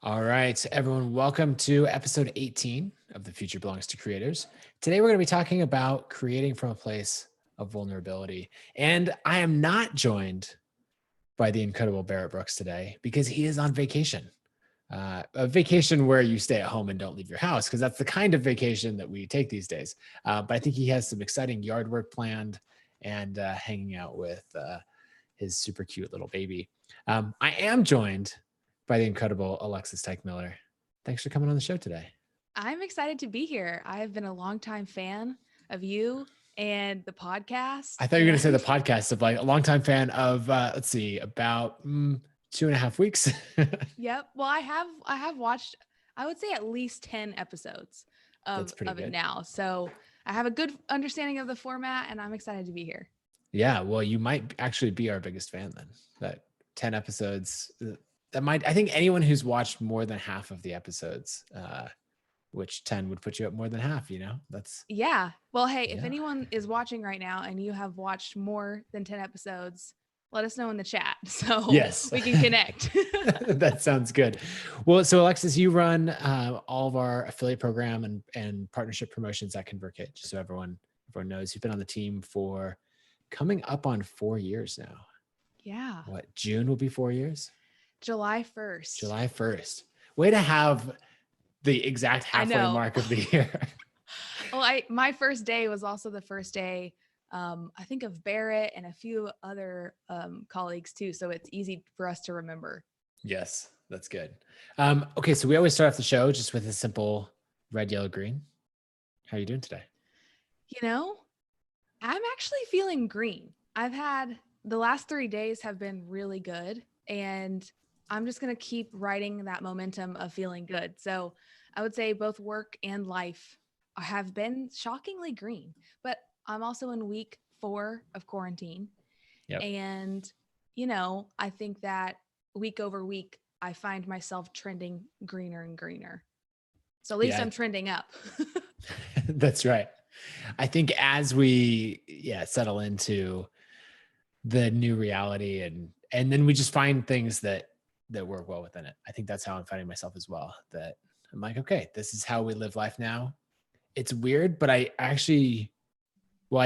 All right, everyone, welcome to episode 18 of The Future Belongs to Creators. Today, we're going to be talking about creating from a place of vulnerability. And I am not joined by the incredible Barrett Brooks today because he is on vacation. A vacation where you stay at home and don't leave your house, because that's the kind of vacation that we take these days. But I think he has some exciting yard work planned and hanging out with his super cute little baby. I am joined by the incredible Alexis Teichmiller. Thanks for coming on the show today. I'm excited to be here. I've been a longtime fan of you and the podcast. I thought you were going to say the podcast, of like a longtime fan of, let's see, about 2.5 weeks. Yep. Well, I have watched, I would say at least 10 episodes of it now. So I have a good understanding of the format and I'm excited to be here. Yeah. Well, you might actually be our biggest fan then. That 10 episodes, I think anyone who's watched more than half of the episodes, which 10 would put you at more than half, Yeah. Well, hey, if anyone is watching right now and you have watched more than 10 episodes, let us know in the chat so yes, we can connect. That sounds good. Well, so Alexis, you run all of our affiliate program and partnership promotions at ConvertKit, just so everyone knows. You've been on the team for coming up on 4 years now. Yeah. What, June will be 4 years? July 1st. July 1st. Way to have the exact halfway mark of the year. Well, my first day was also the first day, I think, of Barrett and a few other colleagues too. So it's easy for us to remember. Yes, that's good. Okay, so we always start off the show just with a simple red, yellow, green. How are you doing today? I'm actually feeling green. I've had the last 3 days have been really good, and I'm just going to keep riding that momentum of feeling good. So I would say both work and life have been shockingly green, but I'm also in week 4 of quarantine. Yep. And, I think that week over week, I find myself trending greener and greener. So at least I'm trending up. That's right. I think as we settle into the new reality and then we just find things that work well within it. I think that's how I'm finding myself as well, that I'm like, okay, this is how we live life now. It's weird, but I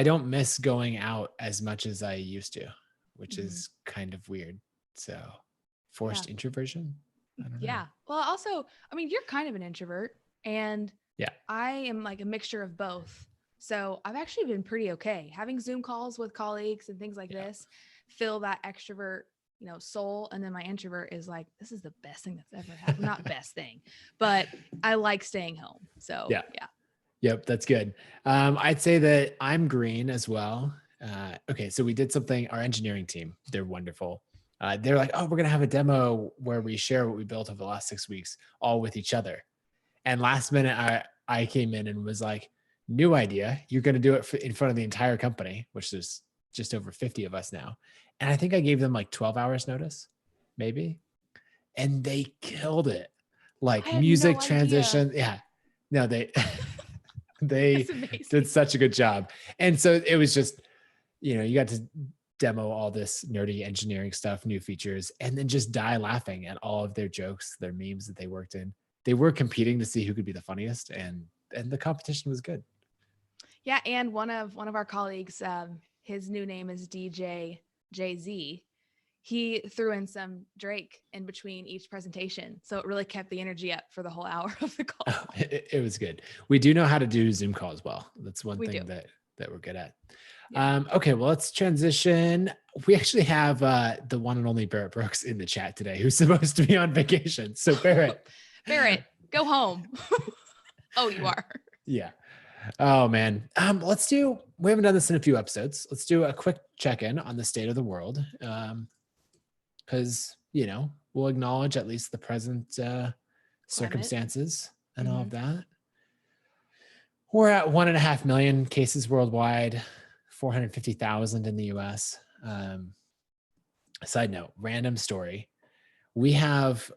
don't miss going out as much as I used to, which is kind of weird. So forced introversion. I don't know. Well, also, you're kind of an introvert and I am like a mixture of both. So I've actually been pretty okay having Zoom calls with colleagues and things like this, fill that extrovert soul. And then my introvert is like, this is the best thing that's ever happened. Not best thing, but I like staying home. So yeah. Yep. That's good. I'd say that I'm green as well. Okay. So we did something, our engineering team, they're wonderful. They're like, oh, we're going to have a demo where we share what we built over the last 6 weeks, all with each other. And last minute I came in and was like, new idea. You're going to do it in front of the entire company, which there's just over 50 of us now. And I think I gave them like 12 hours notice, maybe. And they killed it. Like music transition. Yeah. No, they did such a good job. And so it was just, you got to demo all this nerdy engineering stuff, new features, and then just die laughing at all of their jokes, their memes that they worked in. They were competing to see who could be the funniest, and the competition was good. Yeah. And one of our colleagues, his new name is DJ Jay-Z. He threw in some Drake in between each presentation. So it really kept the energy up for the whole hour of the call. Oh, it was good. We do know how to do Zoom calls well. That's one thing that we're good at. Yeah. Okay, well, let's transition. We actually have the one and only Barrett Brooks in the chat today, who's supposed to be on vacation. So Barrett. Barrett, go home. Oh, you are. Yeah. Oh man. We haven't done this in a few episodes. Let's do a quick check-in on the state of the world. Because, we'll acknowledge at least the present circumstances and all of that. We're at 1.5 million cases worldwide, 450,000 in the US. Side note, random story. We have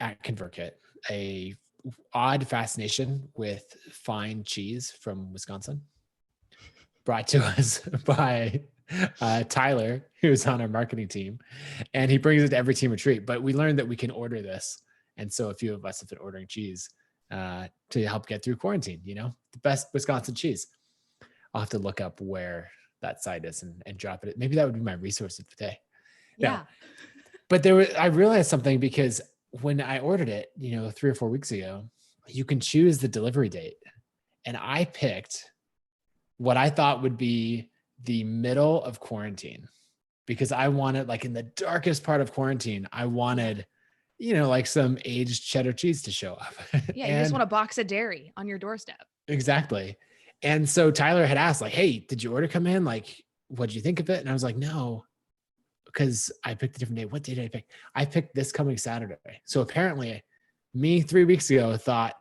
at ConvertKit a odd fascination with fine cheese from Wisconsin, brought to us by Tyler, who's on our marketing team, and he brings it to every team retreat. But we learned that we can order this And so a few of us have been ordering cheese to help get through quarantine, the best Wisconsin cheese. I'll have to look up where that site is and drop it. Maybe that would be my resource of the day. Yeah. No. But I realized something because when I ordered it, 3 or 4 weeks ago, you can choose the delivery date. And I picked what I thought would be the middle of quarantine because I wanted, like in the darkest part of quarantine, I wanted, like some aged cheddar cheese to show up. Yeah. You just want a box of dairy on your doorstep. Exactly. And so Tyler had asked like, hey, did your order come in? Like, what'd you think of it? And I was like, no, because I picked a different day. What day did I pick? I picked this coming Saturday. So apparently me 3 weeks ago thought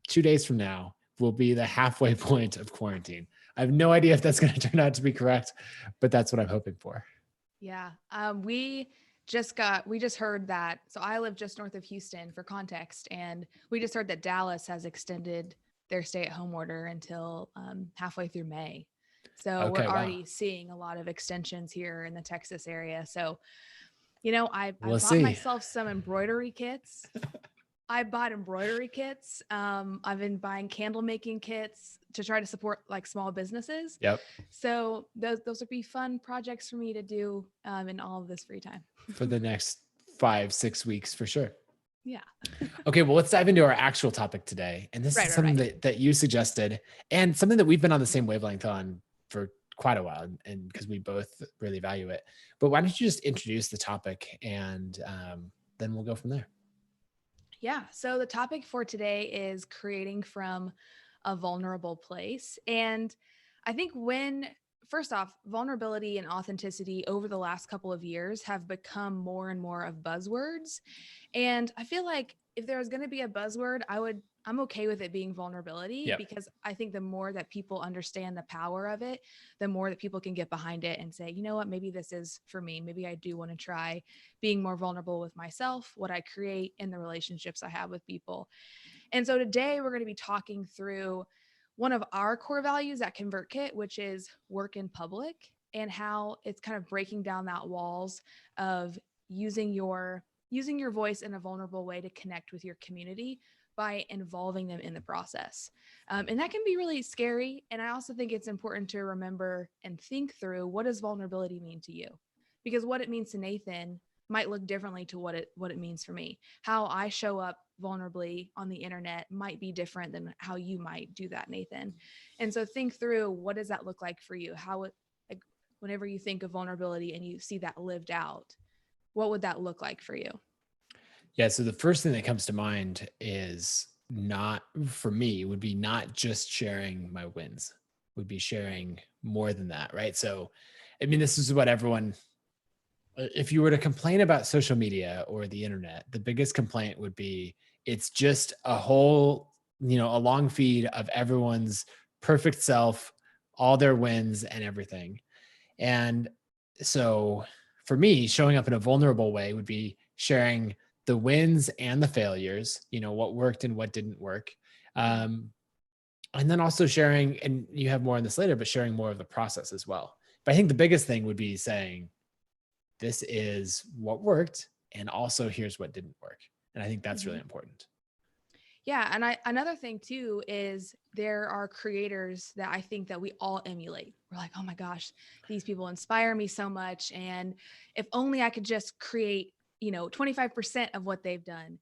2 days from now will be the halfway point of quarantine. I have no idea if that's going to turn out to be correct, but that's what I'm hoping for. Yeah. We just heard that. So I live just north of Houston for context. And we just heard that Dallas has extended their stay-at-home order until halfway through May. So we're already seeing a lot of extensions here in the Texas area. So, I bought myself some embroidery kits. I've been buying candle making kits to try to support like small businesses. Yep. So those would be fun projects for me to do in all of this free time. For the next 5-6 weeks for sure. Yeah. Okay, well, let's dive into our actual topic today. And this is something that you suggested and something that we've been on the same wavelength on for quite a while, and because we both really value it. But why don't you just introduce the topic and then we'll go from there. Yeah. So the topic for today is creating from a vulnerable place. And I think first off, vulnerability and authenticity over the last couple of years have become more and more of buzzwords. And I feel like if there was going to be a buzzword, I'm okay with it being vulnerability, because I think the more that people understand the power of it, the more that people can get behind it and say, you know what, maybe this is for me. Maybe I do want to try being more vulnerable with myself, what I create, and the relationships I have with people. And so today we're going to be talking through one of our core values at ConvertKit, which is work in public, and how it's kind of breaking down that walls of using your voice in a vulnerable way to connect with your community by involving them in the process. And that can be really scary. And I also think it's important to remember and think through, what does vulnerability mean to you? Because what it means to Nathan might look differently to what it means for me. How I show up vulnerably on the internet might be different than how you might do that, Nathan. And so think through, what does that look like for you? Whenever you think of vulnerability and you see that lived out, what would that look like for you? Yeah. So the first thing that comes to mind is would be not just sharing my wins, would be sharing more than that. Right. So, I mean, this is what if you were to complain about social media or the internet, the biggest complaint would be, it's just a whole, a long feed of everyone's perfect self, all their wins and everything. And so for me, showing up in a vulnerable way would be sharing the wins and the failures, what worked and what didn't work. And then also sharing, and you have more on this later, but sharing more of the process as well. But I think the biggest thing would be saying, this is what worked, and also here's what didn't work. And I think that's really important. Yeah. And another thing too, is there are creators that I think that we all emulate. We're like, oh my gosh, these people inspire me so much. And if only I could just create 25% of what they've done.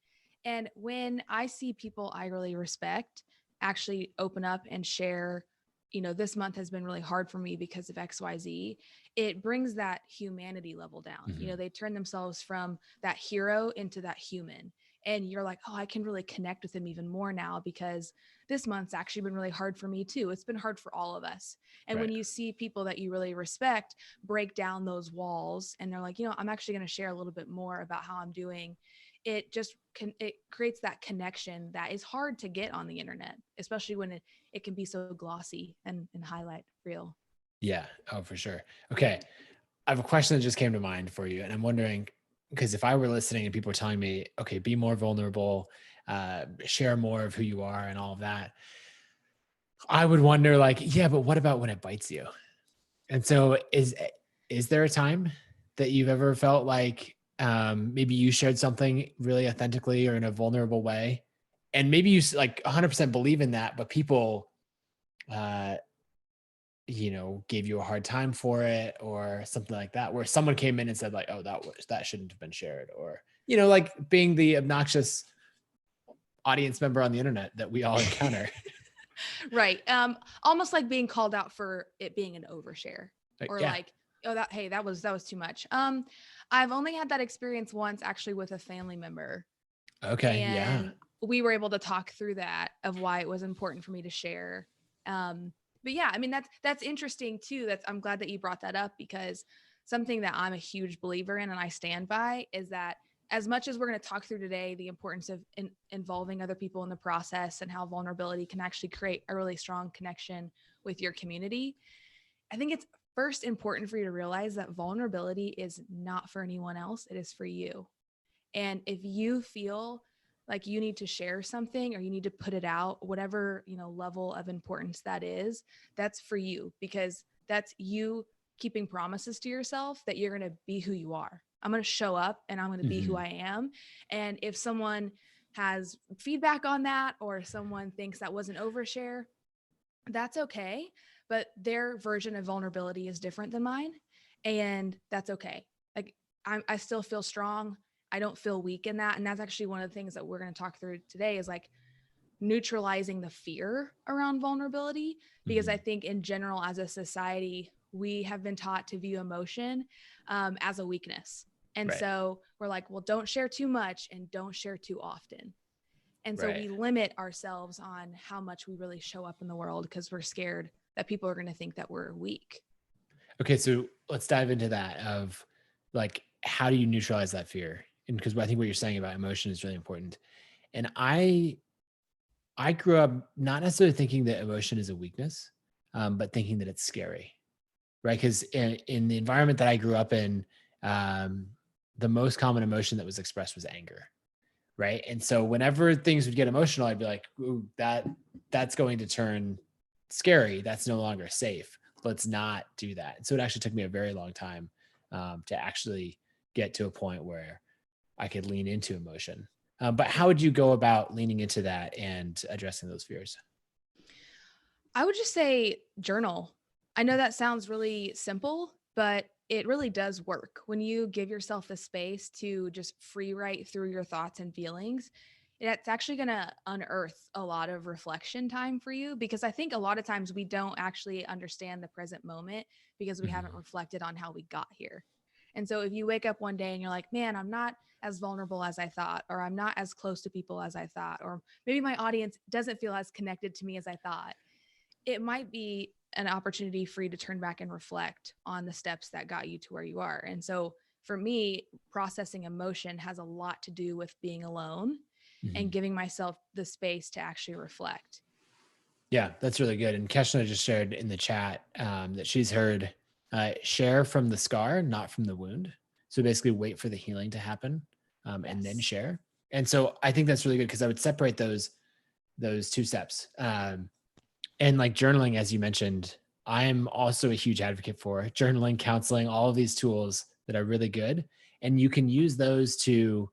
And when I see people I really respect actually open up and share, this month has been really hard for me because of XYZ, it brings that humanity level down. Mm-hmm. They turn themselves from that hero into that human. And you're like, oh, I can really connect with them even more now, because this month's actually been really hard for me too. It's been hard for all of us. And when you see people that you really respect break down those walls and they're like, I'm actually going to share a little bit more about how I'm doing, it creates that connection that is hard to get on the internet, especially when it can be so glossy and highlight reel. Yeah. Oh, for sure. Okay. I have a question that just came to mind for you. And I'm wondering, because if I were listening and people were telling me, okay, be more vulnerable, share more of who you are and all of that, I would wonder yeah, but what about when it bites you? And so is there a time that you've ever felt like maybe you shared something really authentically or in a vulnerable way, and maybe you like 100% believe in that, but people, uh, gave you a hard time for it or something like that, where someone came in and said like, oh, that shouldn't have been shared, or, like being the obnoxious audience member on the internet that we all encounter. Right. Almost like being called out for it being an overshare, or Yeah. like, oh, that was too much. I've only had that experience once, actually, with a family member. Okay. Yeah. And we were able to talk through that, of why it was important for me to share. But yeah, I mean, that's interesting too. I'm glad that you brought that up, because something that I'm a huge believer in and I stand by is that, as much as we're going to talk through today the importance of involving other people in the process and how vulnerability can actually create a really strong connection with your community, I think it's first important for you to realize that vulnerability is not for anyone else. It is for you. And if you feel like you need to share something, or you need to put it out, whatever, level of importance that is, that's for you, because that's you keeping promises to yourself that you're going to be who you are. I'm going to show up and I'm going to be who I am. And if someone has feedback on that, or someone thinks that was an overshare, that's okay. But their version of vulnerability is different than mine. And that's okay. Like, I still feel strong. I don't feel weak in that. And that's actually one of the things that we're going to talk through today, is like neutralizing the fear around vulnerability. Because I think in general, as a society, we have been taught to view emotion as a weakness. And so we're like, well, don't share too much and don't share too often. And so we limit ourselves on how much we really show up in the world, because we're scared that people are going to think that we're weak. Okay. So let's dive into that, of like, how do you neutralize that fear? And because I think what you're saying about emotion is really important. And I grew up not necessarily thinking that emotion is a weakness, but thinking that it's scary, right? Because in the environment that I grew up in, the most common emotion that was expressed was anger, right? And so whenever things would get emotional, I'd be like, "Ooh, that's going to turn scary. That's no longer safe. Let's not do that." And so it actually took me a very long time to actually get to a point where I could lean into emotion. But how would you go about leaning into that and addressing those fears? I would just say journal. I know that sounds really simple, but it really does work. When you give yourself the space to just free write through your thoughts and feelings, it's actually going to unearth a lot of reflection time for you, because I think a lot of times we don't actually understand the present moment because we haven't reflected on how we got here. And so if you wake up one day and you're like, man, I'm not as vulnerable as I thought, or I'm not as close to people as I thought, or maybe my audience doesn't feel as connected to me as I thought, it might be an opportunity for you to turn back and reflect on the steps that got you to where you are. And so for me, processing emotion has a lot to do with being alone and giving myself the space to actually reflect. Yeah, that's really good. And Keshna just shared in the chat that she's heard share from the scar, not from the wound. So basically wait for the healing to happen and then share. And so I think that's really good, because I would separate those two steps. And like journaling, as you mentioned, I'm also a huge advocate for journaling, counseling, all of these tools that are really good. And you can use those to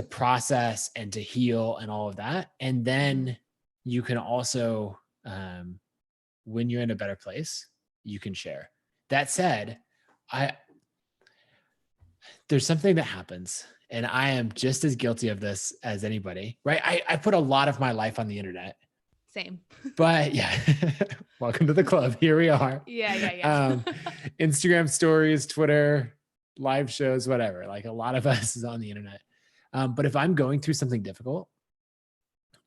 process and to heal and all of that. And then you can also, when you're in a better place, you can share. That said, there's something that happens, and I am just as guilty of this as anybody, right? I put a lot of my life on the internet. Same. But yeah, welcome to the club. Here we are. Yeah. Instagram stories, Twitter, live shows, whatever. Like, a lot of us is on the internet. But if I'm going through something difficult,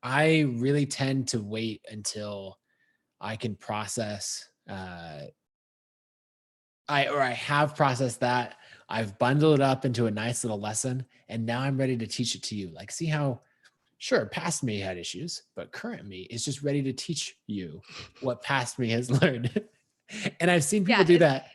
I really tend to wait until I can process. I have processed that. I've bundled it up into a nice little lesson, and now I'm ready to teach it to you. Like, see how, sure, past me had issues, but current me is just ready to teach you what past me has learned. And I've seen people do that.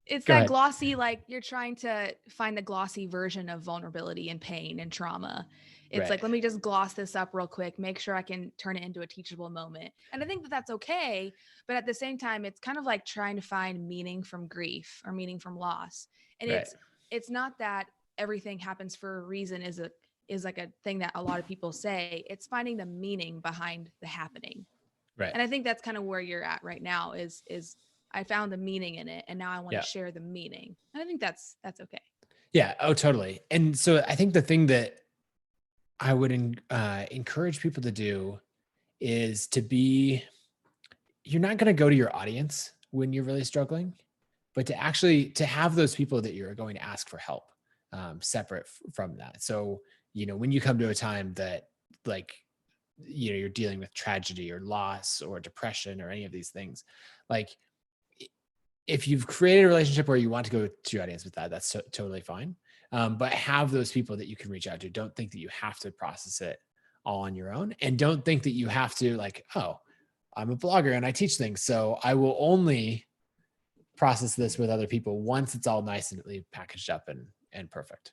It's that glossy, like you're trying to find the glossy version of vulnerability and pain and trauma. It's like, let me just gloss this up real quick, make sure I can turn it into a teachable moment. And I think that that's okay. But at the same time, it's kind of like trying to find meaning from grief or meaning from loss. And it's not that everything happens for a reason is like a thing that a lot of people say. It's finding the meaning behind the happening. Right. And I think that's kind of where you're at right now is I found the meaning in it and now I want to share the meaning. And I think that's okay. Yeah. Oh, totally. And so I think the thing that I would encourage people to do is you're not going to go to your audience when you're really struggling, but to have those people that you're going to ask for help, separate from that. So, when you come to a time that like, you're dealing with tragedy or loss or depression or any of these things, like if you've created a relationship where you want to go to your audience with that, that's totally fine. But have those people that you can reach out to. Don't think that you have to process it all on your own, and don't think that you have to like, oh, I'm a blogger and I teach things, so I will only process this with other people once it's all nice and neatly packaged up and perfect.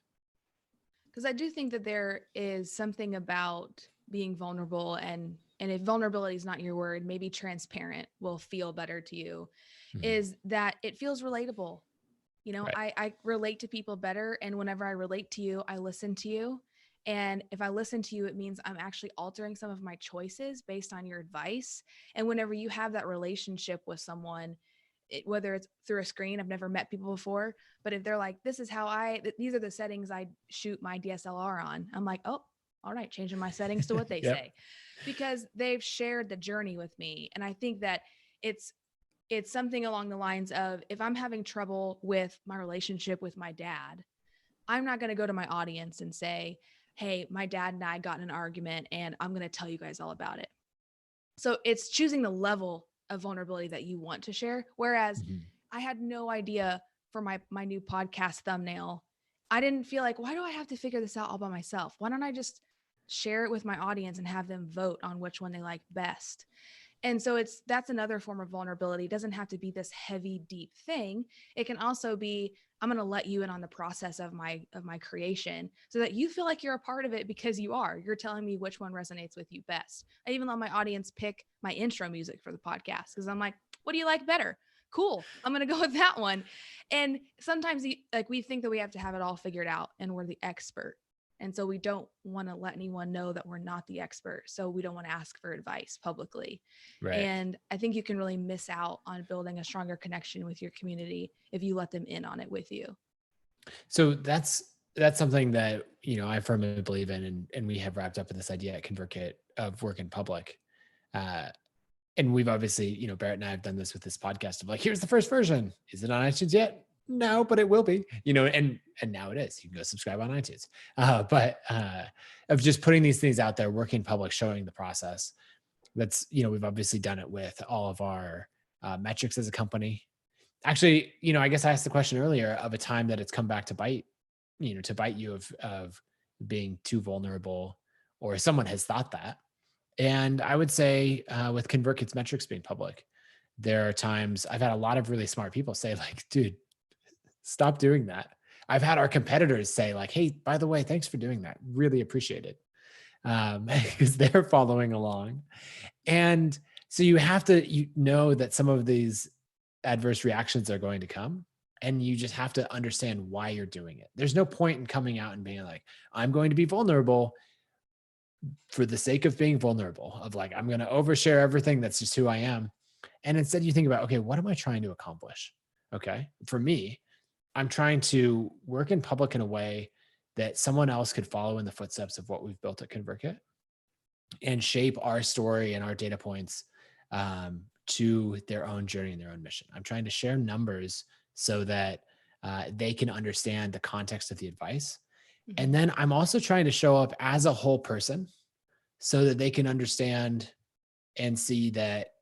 Because I do think that there is something about being vulnerable, and if vulnerability is not your word, maybe transparent will feel better to you, is that it feels relatable. Right. I relate to people better. And whenever I relate to you, I listen to you. And if I listen to you, it means I'm actually altering some of my choices based on your advice. And whenever you have that relationship with someone, whether it's through a screen, I've never met people before, but if they're like, this is how these are the settings I shoot my DSLR on, I'm like, oh, all right, changing my settings to what they say, because they've shared the journey with me. And I think that it's something along the lines of, if I'm having trouble with my relationship with my dad, I'm not going to go to my audience and say, hey, my dad and I got in an argument and I'm going to tell you guys all about it. So it's choosing the level of vulnerability that you want to share. Whereas I had no idea for my new podcast thumbnail. I didn't feel like, why do I have to figure this out all by myself? Why don't I just share it with my audience and have them vote on which one they like best? And so that's another form of vulnerability. It doesn't have to be this heavy, deep thing. It can also be, I'm going to let you in on the process of my creation so that you feel like you're a part of it, because you're telling me which one resonates with you best. I even let my audience pick my intro music for the podcast, because I'm like, what do you like better? Cool. I'm going to go with that one. And sometimes we think that we have to have it all figured out and we're the expert. And so we don't want to let anyone know that we're not the expert. So we don't want to ask for advice publicly. Right. And I think you can really miss out on building a stronger connection with your community if you let them in on it with you. So that's something that, I firmly believe in. And we have wrapped up in this idea at ConvertKit of work in public. And we've obviously, Barrett and I have done this with this podcast of like, here's the first version. Is it on iTunes yet? No, but it will be, and now it is. You can go subscribe on iTunes. But of just putting these things out there, working in public, showing the process. That's, we've obviously done it with all of our metrics as a company. Actually, I guess I asked the question earlier of a time that it's come back to bite you of being too vulnerable, or someone has thought that. And I would say with ConvertKit's metrics being public, there are times I've had a lot of really smart people say like, dude, stop doing that. I've had our competitors say like, hey, by the way, thanks for doing that. Really appreciate it. Because they're following along. And so you have to, know that some of these adverse reactions are going to come, and you just have to understand why you're doing it. There's no point in coming out and being like, I'm going to be vulnerable for the sake of being vulnerable, of like, I'm going to overshare everything. That's just who I am. And instead you think about, okay, what am I trying to accomplish? Okay. For me, I'm trying to work in public in a way that someone else could follow in the footsteps of what we've built at ConvertKit and shape our story and our data points to their own journey and their own mission. I'm trying to share numbers so that they can understand the context of the advice. Mm-hmm. And then I'm also trying to show up as a whole person so that they can understand and see that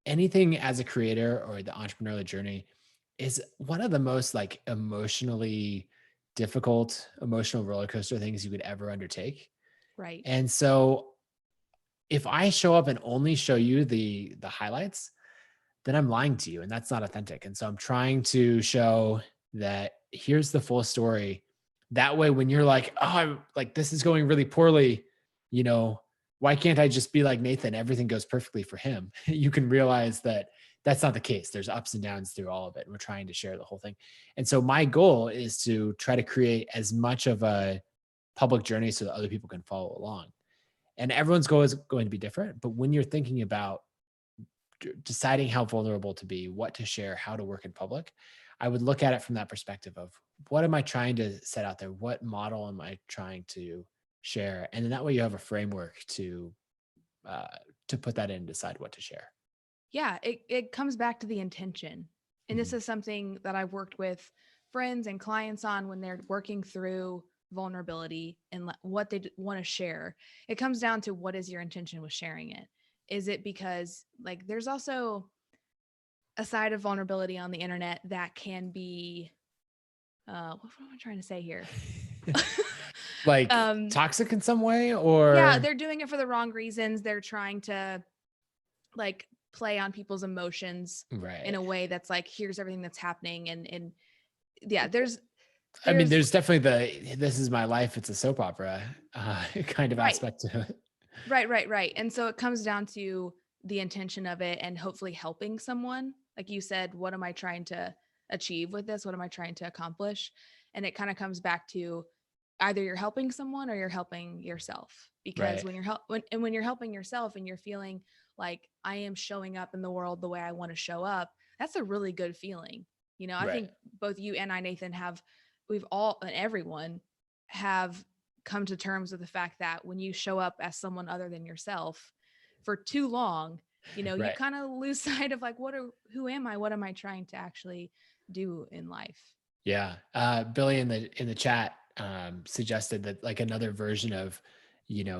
anything as a creator or the entrepreneurial journey is one of the most like emotionally difficult, emotional roller coaster things you could ever undertake. Right. And so if I show up and only show you the highlights, then I'm lying to you, and that's not authentic. And so I'm trying to show that here's the full story. That way, when you're like, oh, I'm like, this is going really poorly, why can't I just be like Nathan? Everything goes perfectly for him. You can realize that that's not the case. There's ups and downs through all of it. And we're trying to share the whole thing. And so my goal is to try to create as much of a public journey so that other people can follow along. And everyone's goal is going to be different. But when you're thinking about deciding how vulnerable to be, what to share, how to work in public, I would look at it from that perspective of what am I trying to set out there? What model am I trying to share? And then that way you have a framework to put that in and decide what to share. Yeah, it comes back to the intention. And this Mhm. is something that I've worked with friends and clients on when they're working through vulnerability and what they want to share. It comes down to what is your intention with sharing it? Is it because like there's also a side of vulnerability on the internet that can be what am I trying to say here? Like toxic in some way, or yeah, they're doing it for the wrong reasons. They're trying to like play on people's emotions right in a way that's like, here's everything that's happening. And yeah, there's I mean, there's definitely this is my life, it's a soap opera kind of right, aspect to it. right. And so it comes down to the intention of it and hopefully helping someone. Like you said, what am I trying to achieve with this? What am I trying to accomplish? And it kind of comes back to either you're helping someone or you're helping yourself. Because Right. when you're helping yourself and you're feeling like I am showing up in the world the way I want to show up, that's a really good feeling. You know, I Right. think both you and I, Nathan, we've all and everyone have come to terms with the fact that when you show up as someone other than yourself for too long, you know, you Right. kind of lose sight of like, who am I? What am I trying to actually do in life? Yeah. Billy in the chat suggested that like another version of,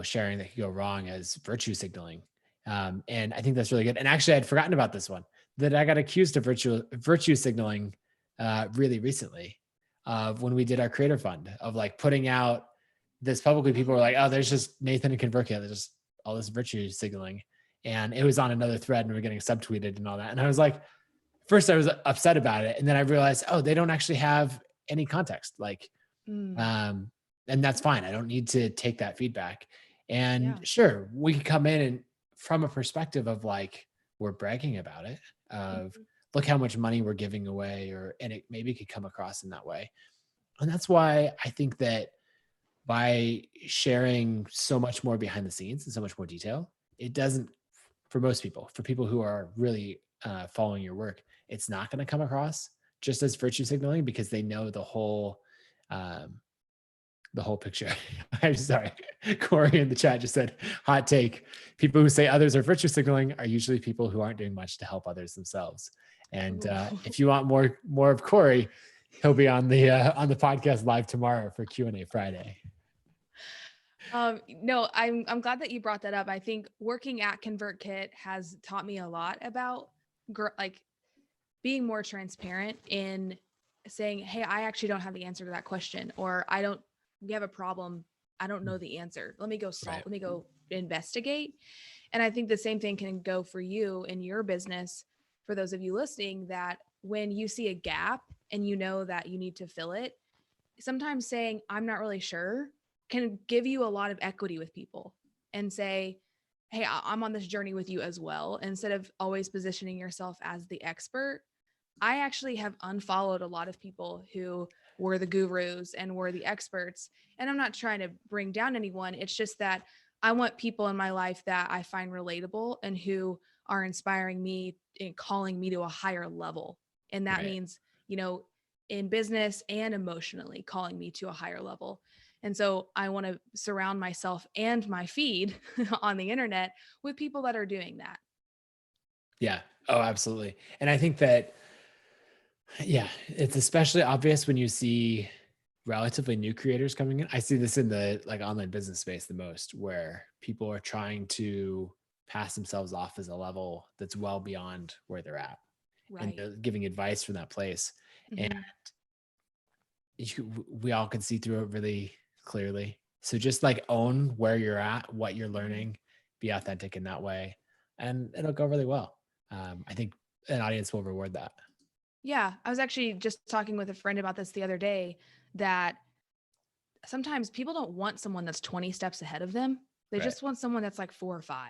sharing that could go wrong as virtue signaling. And I think that's really good. And actually I'd forgotten about this one, that I got accused of virtue signaling really recently when we did our creator fund of like putting out this publicly. People were like, oh, there's just Nathan and ConvertKit. There's just all this virtue signaling. And it was on another thread and we were getting subtweeted and all that. And I was like, first I was upset about it. And then I realized, oh, they don't actually have any context. Like, and that's fine. I don't need to take that feedback. And sure, we can come in and from a perspective of like, we're bragging about it, of look how much money we're giving away, and it maybe could come across in that way. And that's why I think that by sharing so much more behind the scenes and so much more detail, it doesn't, for most people, for people who are really following your work, it's not going to come across just as virtue signaling because they know the whole picture. I'm sorry. Corey in the chat just said, hot take. People who say others are virtue signaling are usually people who aren't doing much to help others themselves. And if you want more of Corey, he'll be on the podcast live tomorrow for Q&A Friday. No, I'm glad that you brought that up. I think working at ConvertKit has taught me a lot about like being more transparent in saying, hey, I actually don't have the answer to that question, or we have a problem. I don't know the answer. Let me go solve. Right. Let me go investigate. And I think the same thing can go for you in your business. For those of you listening, that when you see a gap and you know that you need to fill it, sometimes saying, I'm not really sure, can give you a lot of equity with people and say, hey, I'm on this journey with you as well. Instead of always positioning yourself as the expert, I actually have unfollowed a lot of people who were the gurus and were the experts. And I'm not trying to bring down anyone. It's just that I want people in my life that I find relatable and who are inspiring me and calling me to a higher level. And that means, in business and emotionally calling me to a higher level. And so I want to surround myself and my feed on the internet with people that are doing that. Yeah. Oh, absolutely. And I think that, it's especially obvious when you see relatively new creators coming in. I see this in the like online business space the most, where people are trying to pass themselves off as a level that's well beyond where they're at. Right. And they're giving advice from that place. And we all can see through it really clearly. So just like own where you're at, what you're learning, be authentic in that way, and it'll go really well. I think an audience will reward that. Yeah. I was actually just talking with a friend about this the other day, that sometimes people don't want someone that's 20 steps ahead of them. They just want someone that's like 4 or 5.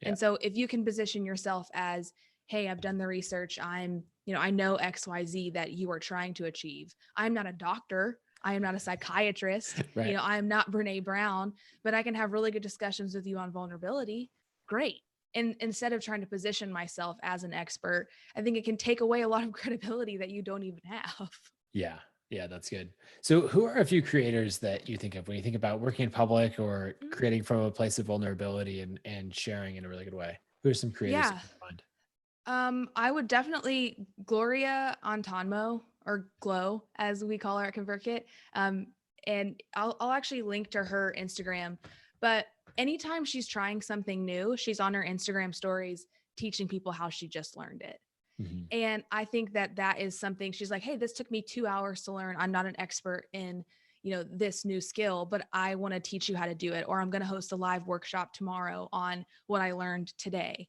Yeah. And so if you can position yourself as hey, I've done the research. I know XYZ that you are trying to achieve. I'm not a doctor. I am not a psychiatrist. Right. I am not Brene Brown, but I can have really good discussions with you on vulnerability. Great. And instead of trying to position myself as an expert, I think it can take away a lot of credibility that you don't even have. Yeah. Yeah, that's good. So who are a few creators that you think of when you think about working in public or creating from a place of vulnerability and sharing in a really good way? Who are some creators that Yeah. come to mind? I would definitely Gloria Antonmo, or Glow as we call her at ConvertKit. And I'll actually link to her Instagram. But anytime she's trying something new, she's on her Instagram stories teaching people how she just learned it. Mm-hmm. And I think that is something she's like, hey, this took me 2 hours to learn. I'm not an expert in, this new skill, but I want to teach you how to do it. Or I'm going to host a live workshop tomorrow on what I learned today.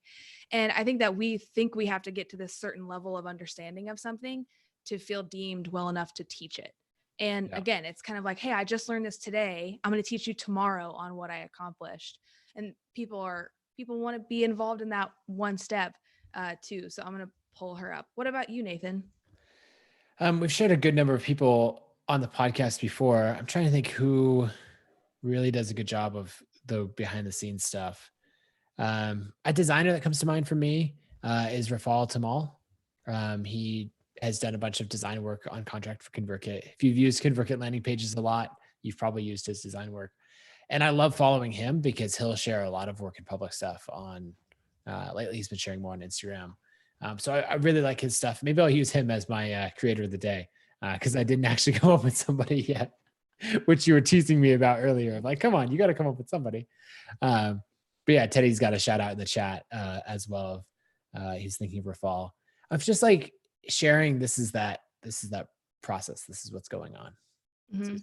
And I think that we think we have to get to this certain level of understanding of something to feel deemed well enough to teach it. And again, it's kind of like, hey, I just learned this today. I'm going to teach you tomorrow on what I accomplished. And people want to be involved in that one step too. So I'm going to pull her up. What about you, Nathan? We've shared a good number of people on the podcast before. I'm trying to think who really does a good job of the behind the scenes stuff. A designer that comes to mind for me is Rafal Tamal. He has done a bunch of design work on contract for ConvertKit. If you've used ConvertKit landing pages a lot, you've probably used his design work. And I love following him because he'll share a lot of work in public stuff on, lately he's been sharing more on Instagram. So I really like his stuff. Maybe I'll use him as my creator of the day because I didn't actually come up with somebody yet, which you were teasing me about earlier. I'm like, come on, you got to come up with somebody. But yeah, Teddy's got a shout out in the chat as well. He's thinking of Rafal. Of just like sharing, this is that process. This is what's going on. Mm-hmm.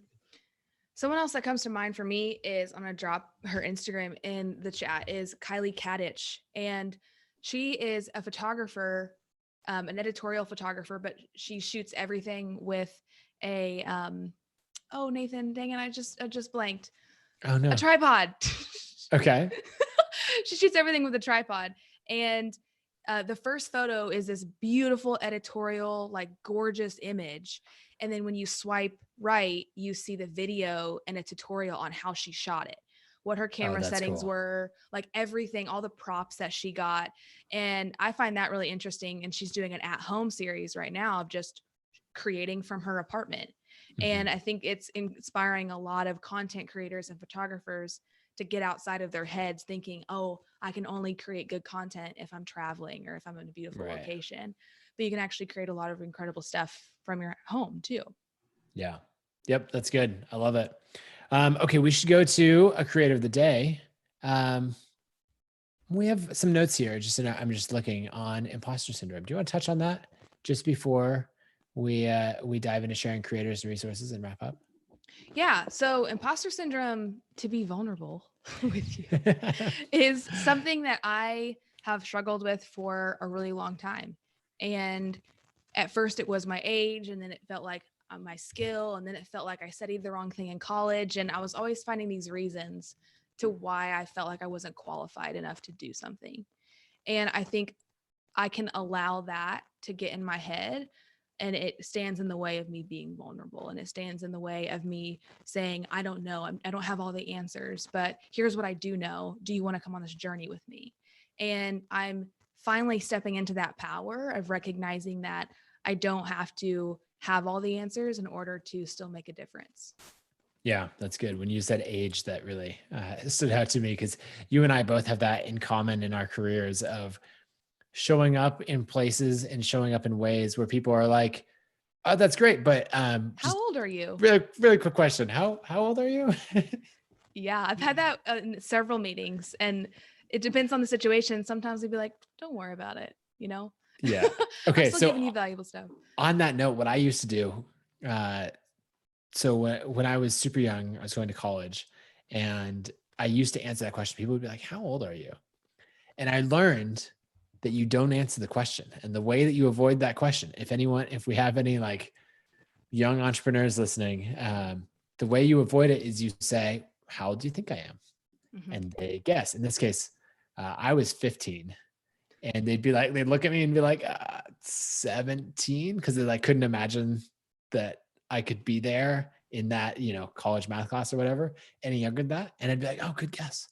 Someone else that comes to mind for me is, I'm going to drop her Instagram in the chat, is Kylie Kadich. And she is a photographer, an editorial photographer, but she shoots everything with a, oh, Nathan, dang it. I just blanked. Oh no. A tripod. Okay. She shoots everything with a tripod. And the first photo is this beautiful editorial, like gorgeous image. And then when you swipe right, you see the video and a tutorial on how she shot it, what her camera settings were, like everything, all the props that she got. And I find that really interesting. And she's doing an at-home series right now of just creating from her apartment. Mm-hmm. And I think it's inspiring a lot of content creators and photographers to get outside of their heads thinking, oh, I can only create good content if I'm traveling or if I'm in a beautiful location. But you can actually create a lot of incredible stuff from your home too. Yeah. Yep. That's good. I love it. Okay. We should go to a creator of the day. We have some notes here. I'm just looking on imposter syndrome. Do you want to touch on that just before we dive into sharing creators and resources and wrap up? Yeah. So imposter syndrome, to be vulnerable with you, is something that I have struggled with for a really long time. And at first it was my age, and then it felt like my skill. And then it felt like I studied the wrong thing in college. And I was always finding these reasons to why I felt like I wasn't qualified enough to do something. And I think I can allow that to get in my head, and it stands in the way of me being vulnerable, and it stands in the way of me saying, I don't know, I don't have all the answers, but here's what I do know. Do you want to come on this journey with me? And I'm finally stepping into that power of recognizing that I don't have to have all the answers in order to still make a difference. Yeah, that's good. When you said age, that really stood out to me, because you and I both have that in common in our careers of showing up in places and showing up in ways where people are like, oh, that's great. But how old are you? Really, really quick question. How old are you? Yeah, I've had that in several meetings, and it depends on the situation. Sometimes they'd be like, don't worry about it, Yeah. Okay. I'm still giving you valuable stuff. On that note, what I used to do, so when I was super young, I was going to college, and I used to answer that question. People would be like, how old are you? And I learned that you don't answer the question. And the way that you avoid that question, if we have any like young entrepreneurs listening, the way you avoid it is you say, how old do you think I am? Mm-hmm. And they guess. In this case, I was 15. And they'd look at me and be like, 17, because they like couldn't imagine that I could be there in that, college math class or whatever, any younger than that. And I'd be like, oh, good guess.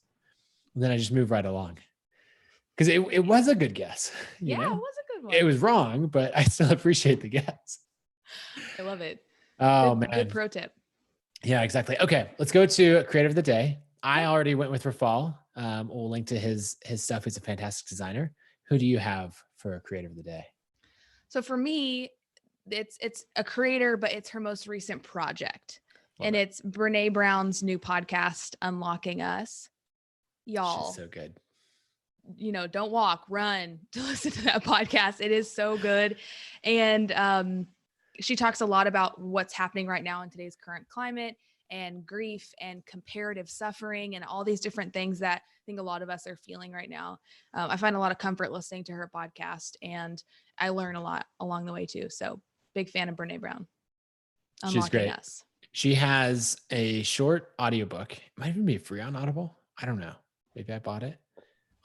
And then I just move right along. Because it was a good guess. It was a good one. It was wrong, but I still appreciate the guess. I love it. Oh, man. Good pro tip. Yeah, exactly. Okay, let's go to creative of the day. I already went with Rafal. We'll link to his stuff. He's a fantastic designer. Who do you have for creative of the day? So for me, it's a creator, but it's her most recent project. And it's Brene Brown's new podcast, Unlocking Us. Y'all. She's so good. Don't walk, run to listen to that podcast. It is so good. And she talks a lot about what's happening right now in today's current climate and grief and comparative suffering and all these different things that I think a lot of us are feeling right now. I find a lot of comfort listening to her podcast, and I learn a lot along the way too. So big fan of Brene Brown. She's great. Us. She has a short audiobook. It might even be free on Audible. I don't know. Maybe I bought it,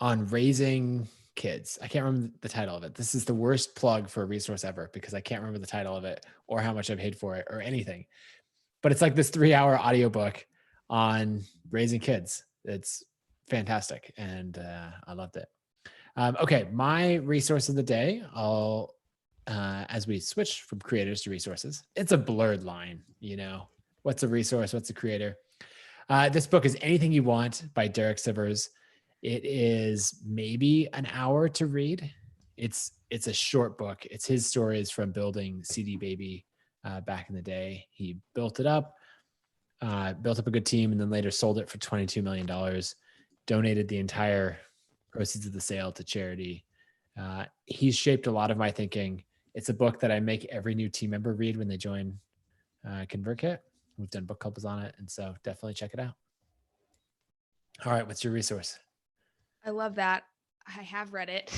on raising kids. I can't remember the title of it. This is the worst plug for a resource ever because I can't remember the title of it or how much I paid for it or anything. But it's like this 3-hour audiobook on raising kids. It's fantastic. And I loved it. Okay. My resource of the day, as we switch from creators to resources, it's a blurred line, what's a resource? What's a creator? This book is Anything You Want by Derek Sivers. It is maybe an hour to read. It's a short book. It's his stories from building CD Baby back in the day. He built it up, built up a good team, and then later sold it for $22 million, donated the entire proceeds of the sale to charity. He's shaped a lot of my thinking. It's a book that I make every new team member read when they join ConvertKit. We've done book clubs on it, and so definitely check it out. All right, what's your resource? I love that. I have read it.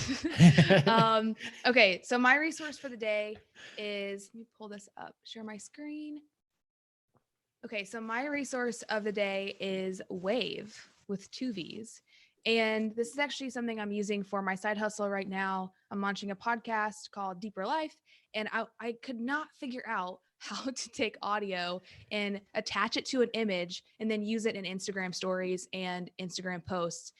Okay, so my resource for the day is, let me pull this up, share my screen. Okay, so my resource of the day is Wave with 2 V's. And this is actually something I'm using for my side hustle right now. I'm launching a podcast called Deeper Life, and I could not figure out how to take audio and attach it to an image and then use it in Instagram stories and Instagram posts.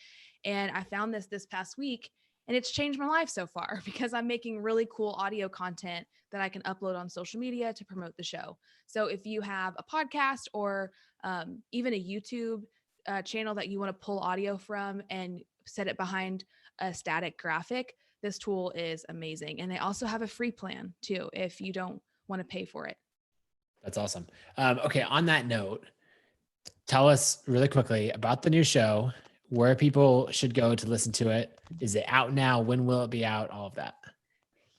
And I found this past week, and it's changed my life so far because I'm making really cool audio content that I can upload on social media to promote the show. So if you have a podcast or even a YouTube channel that you want to pull audio from and set it behind a static graphic, this tool is amazing. And they also have a free plan too, if you don't want to pay for it. That's awesome. Okay. On that note, tell us really quickly about the new show, where people should go to listen to it. Is it out now? When will it be out? All of that.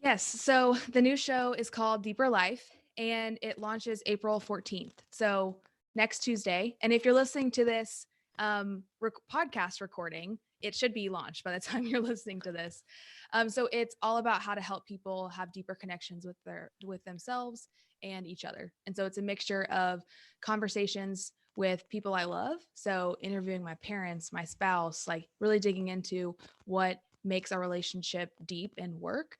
Yes. So the new show is called Deeper Life, and it launches April 14th. So next Tuesday. And if you're listening to this podcast recording, it should be launched by the time you're listening to this. So it's all about how to help people have deeper connections with themselves and each other. And so it's a mixture of conversations with people I love. So interviewing my parents, my spouse, like really digging into what makes our relationship deep and work,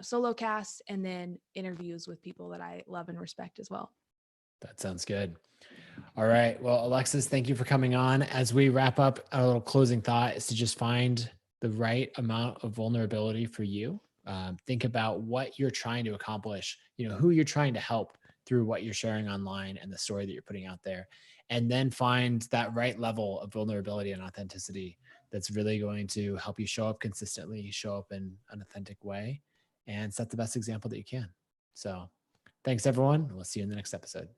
solo casts, and then interviews with people that I love and respect as well. That sounds good. All right. Well, Alexis, thank you for coming on. As we wrap up, our little closing thought is to just find the right amount of vulnerability for you. Think about what you're trying to accomplish, who you're trying to help through what you're sharing online and the story that you're putting out there. And then find that right level of vulnerability and authenticity that's really going to help you show up consistently, show up in an authentic way, and set the best example that you can. So thanks, everyone. We'll see you in the next episode.